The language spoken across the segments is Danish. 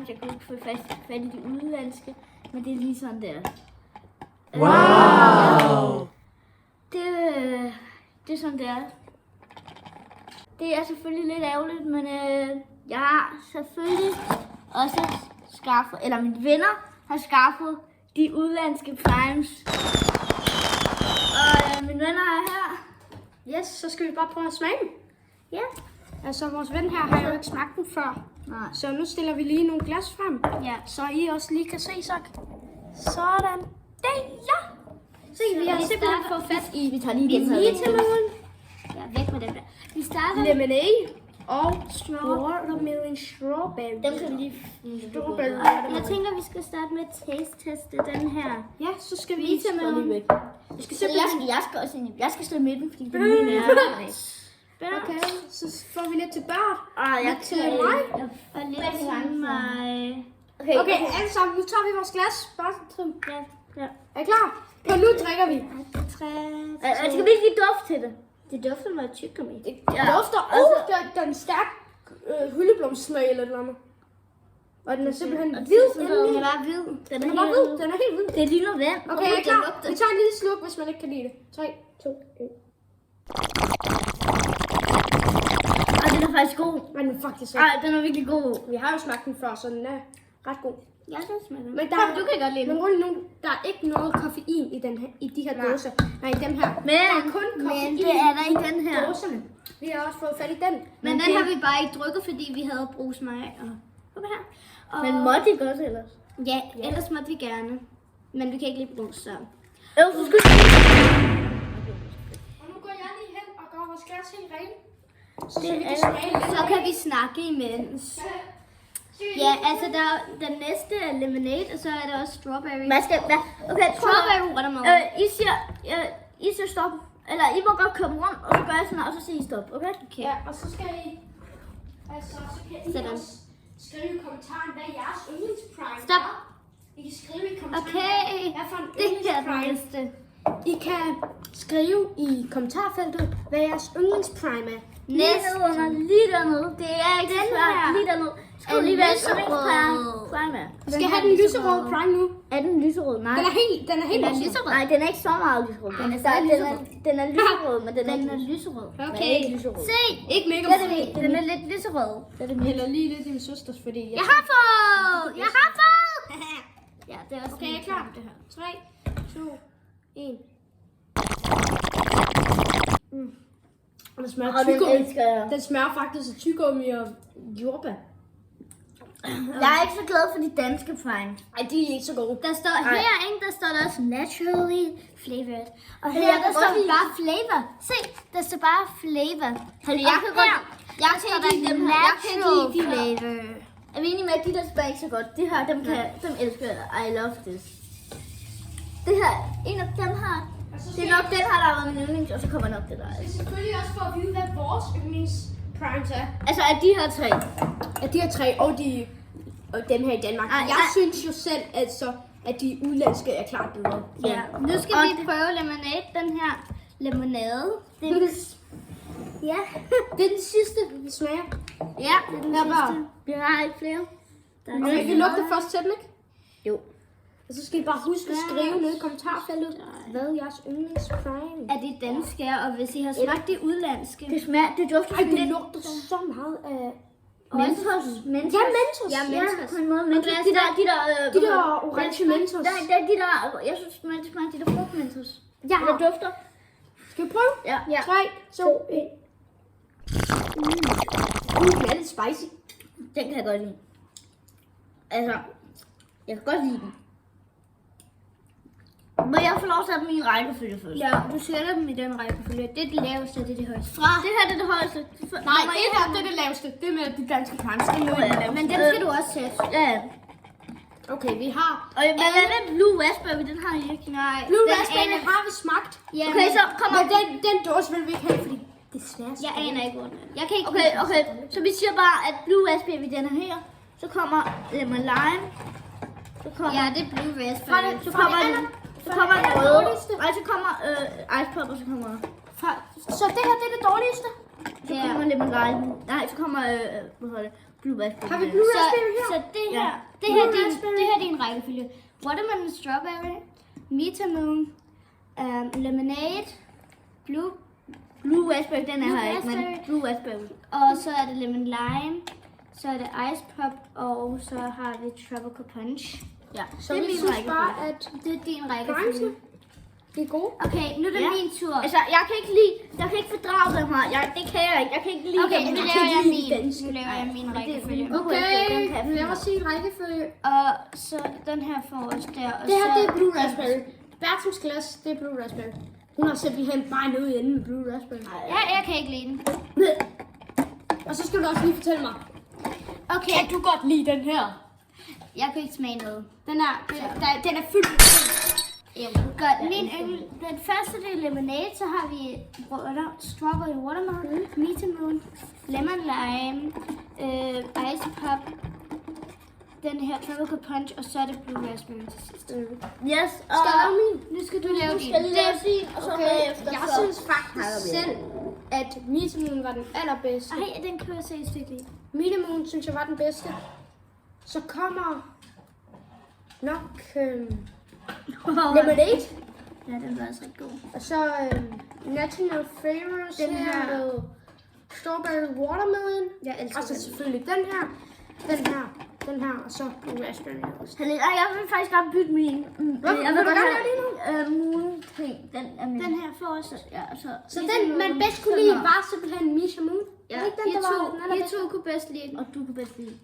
Primes. Jeg kunne ikke få fat i de udenlandske, men det er lige sådan der. Wow! Det er sådan der. Det er selvfølgelig lidt ærgerligt, men jeg har selvfølgelig også skaffet, eller mine venner har skaffet de udenlandske Primes. Og mine venner er her. Yes, så skal vi bare prøve at smage dem. Ja. Altså, vores ven her har jo ikke smagt dem før. Nej. Så nu stiller vi lige nogle glas frem. Ja. Så I også lige kan se, så. Sådan. Det, ja. Se, vi har simpelthen fået fat i Vi tager lige den her. vitamin, Ja, væk med den der. Vi starter. lemonade og watermelon strawberry. Dem kan vi lige... Strawberry. Jeg tænker, vi skal starte med at taste-teste den her. Ja, så skal vi Vitamelon. væk. Vi skal jeg skal også ind i... Jeg skal stå i midten, fordi det er min ærne. Okay, så får vi lidt til børn. Jeg til mig. Og lidt til mig. Okay, alle sammen, nu tager vi vores glas. Bare trim. Ja. Er I klar? Og nu drikker vi. Skal vi ikke lige dufte til det? Det dufter meget tyggegummi. Det dufter. Der er en stærk hyldeblomsmag eller noget. Og den er simpelthen hvid. Den er bare hvid. Den er bare hvid. Den er helt hvid. Det ligner vand. Okay, jeg er klar. Vi tager en lille slurk, hvis man ikke kan lide det. 3, 2, 1. Ej, den er faktisk god. Men den er faktisk Ej, den er virkelig god. Vi har jo smagt den før, så den er ret god. Jeg kan smage den. Men der, Du kan godt lide den. Men der er ikke noget koffein i, den her, i de her dåser. Nej, i dem her. Men, der er kun koffein men det er der i den her. dåserne. Vi har også fået fat i den. Men den har vi bare ikke drukket, fordi vi havde brugsmag og her. Men måtte I godt ellers? Ja, ellers måtte vi gerne. Men vi kan ikke lide brus, så... Og nu går jeg lige hen og gør vores glas helt rent. Så vi kan smage lidt. Så kan vi snakke imens. Ja, altså der er den næste er lemonade, og så er der også strawberry. Okay, strawberry watermelon. I siger stop. Eller I må godt komme rundt, og så gør jeg sådan her, og så siger I stop, okay? Ja, og så skal I... Altså, så kan I Sådan. også skrive i kommentaren, hvad jeres yndlingsprime Stop. er. I kan skrive i kommentaren, Okay, hvad for en det her er den yndlingsprime. næste. I kan skrive i kommentarfeltet, hvad jeres yndlingsprime er. Næste under lige dernede. Det er ikke Den svært. her Lige dernede. Skal er lige være lyserød. prime. Vi skal have den lyserøde prime nu. Er den lyserød? Nej. Den er helt lyserød. Nej, den er ikke så meget lyserød. Den er stadig lyserød. Den er lyserød, men den er lyserød. Okay. Ikke lyserød. Se! Ikke mega Den er lidt lyserød. Eller lige lidt din søsters, fordi Jeg har fået! Jeg har fået! Ja, det er også Okay, jeg er klar. 3, 2, 1. Den smager tyggegummi. Den smager faktisk af tyggegummi og jordbær. Jeg er ikke så glad for de danske prime. Ej, de er ikke så gode. Der står herinde, der står der også naturally flavored. Og her, der står bare flavor. Se, der står bare flavor. Jeg kan godt. Jeg kan lide dem her. Natural flavor. Er vi enige med, at de der smager ikke så godt? Det her, dem elsker jeg. I love this. Det her, en af dem her. Det er nok den her, der har været min yndlings, og så kommer nok det der. Det er selvfølgelig også for at vide, hvad vores yndlingsprimes er. Altså, af de her tre. Af de her tre, og dem her i Danmark. Jeg synes jo selv, altså, at de udlandske er klart bedre. Ja, nu skal vi prøve lemonade, den her lemonade. Ja, Det er den sidste, vi smager. ja, det er den Her bare. sidste. Vi har ikke flere. Okay, vi lugter først til den, ikke? Jo. Og så skal I bare huske at skrive ned i kommentarfeltet, hvad jeres yndlingsprime Er det danske, og hvis I har smagt det udlandske? Det dufter Ej, sådan det lidt lugter så meget af... Mentos. Ja, Mentos. Ja, Mentos. på en måde. Mentos. De der orange Mentos. Det er de der, jeg synes, det smager de der frugt Mentos. Ja. Det dufter. Skal vi prøve? Ja. 3, 2, 1. Den er lidt spicy. Den kan jeg godt lide. Altså, jeg kan godt lide den. Må jeg få lov til at have dem i en rækkefølge først? Ja, du sætter dem i den rækkefølge. Det er det laveste, og det er det højeste. Det her det er det højeste. Nej, det her det er det laveste. Det med de danske primes. Det er noget af det laveste. Men den skal du også sætte. Ja. Okay, vi har... Og hvad er det? Blue Raspberry, den har I ikke. Nej. Blue Raspberry har vi smagt. Ja, okay, så kommer... Men den dåse vil vi ikke have, fordi det smager. Jeg aner ikke, hvor den er. Jeg kan ikke... Okay. Så vi siger bare, at Blue Raspberry, den er her. Så kommer Lemon Lime. Så kommer... Ja, det er Blue Raspberry. Så kommer den... Så kommer den røde. Nej, så kommer Ice Pop, og så kommer... Så det her, det er det dårligste? Så kommer Lemon Lime. Nej, så kommer... hvad hedder det? Blue raspberry. Har vi blue raspberry her? Så det her, det her er din rækkefølge. Watermelon strawberry, Metamoon, lemonade, Blue raspberry, den er Blue her ikke, men raspberry. blue raspberry. og så er det lemon lime, så er det ice pop, og så har vi tropical punch. Ja, Så det er vi min synes rækkefølge. bare, at Det er din rækkefølge. det er gode. Okay, nu er det Ja. min tur. Altså, jeg kan ikke fordrage dem her. Det kan jeg ikke. Jeg kan ikke lide Okay, dem. nu Jeg laver kan jeg ikke lide min. danske. Nu laver jeg min rækkefølge. Okay, lad os se rækkefølge. Og så den her forrest der. Og Det her, så, det er blue raspberry. Bertens glas, det er blue raspberry. Hun har simpelthen bare noget inde med blue raspberry. Ja, jeg kan ikke lide den. Og så skal du også lige fortælle mig. Okay, Kan du godt lide den her? jeg kan ikke smage noget. Den er fyldt med Godt, den første det er lemonade, så har vi strawberry watermelon, Metamoon, lemon lime, ice pop, den her tropical punch, og så er det blue raspberry til sidst. Yes, og Skal jeg lave min? Nu skal du lave din. skal lige lave sin, og så Okay, bagefter. jeg så- synes faktisk selv, at Metamoon var den allerbedste. Ej, den kan jeg se et stykke i. Metamoon synes jeg var den bedste. Så kommer nok lemonade. Ja, den var også rigtig god. Og så national favorites Den her her. med strawberry watermelon. Jeg elsker Og så den. selvfølgelig den her, og så blue raspberry også. Jeg vil faktisk godt bytte min. Hvad? Jeg Vil du godt gerne have moon ting. Den er min. Den her forrest. Ja, Så den, man bedst kunne lide, var simpelthen Misha Moon. Ja, Var ikke den, der var den I allerbedste? to kunne bedst lide den. Og du kan bedst lide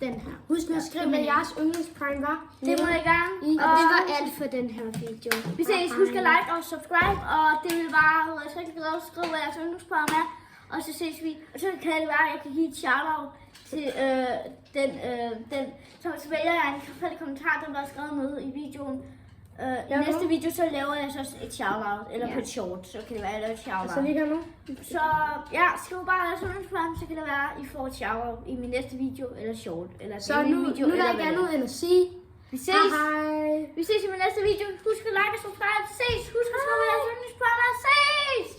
Den her. Husk nu at skrive, hvad jeres yndlingsprime var. det. Må jeg gerne. Og det var alt for den her video. Vi ses. Husk at like og subscribe. Og det vil bare være rigtig glad at skrive, hvad jeres yndlingsprogram er. Og så ses vi. Og så kan det være, at jeg kan give et shout-out til den. Så vælger jeg en tilfældig kommentar, der er skrevet med i videoen. I næste video, så laver jeg så et shout-out. Eller på et short, så kan det være, at jeg laver et shout-out. Så lige her nu. Så ja, skriv bare jeres yndlingsprogram, så kan det være, at I får et shout-out i min næste video, eller short, eller Så min nu video, er der eller ikke hvad andet end at sige. Vi ses. Hej. Vi ses i min næste video. Husk at like og subscribe. Ses. Husk at skrive jeres yndlingsprogram. Ses.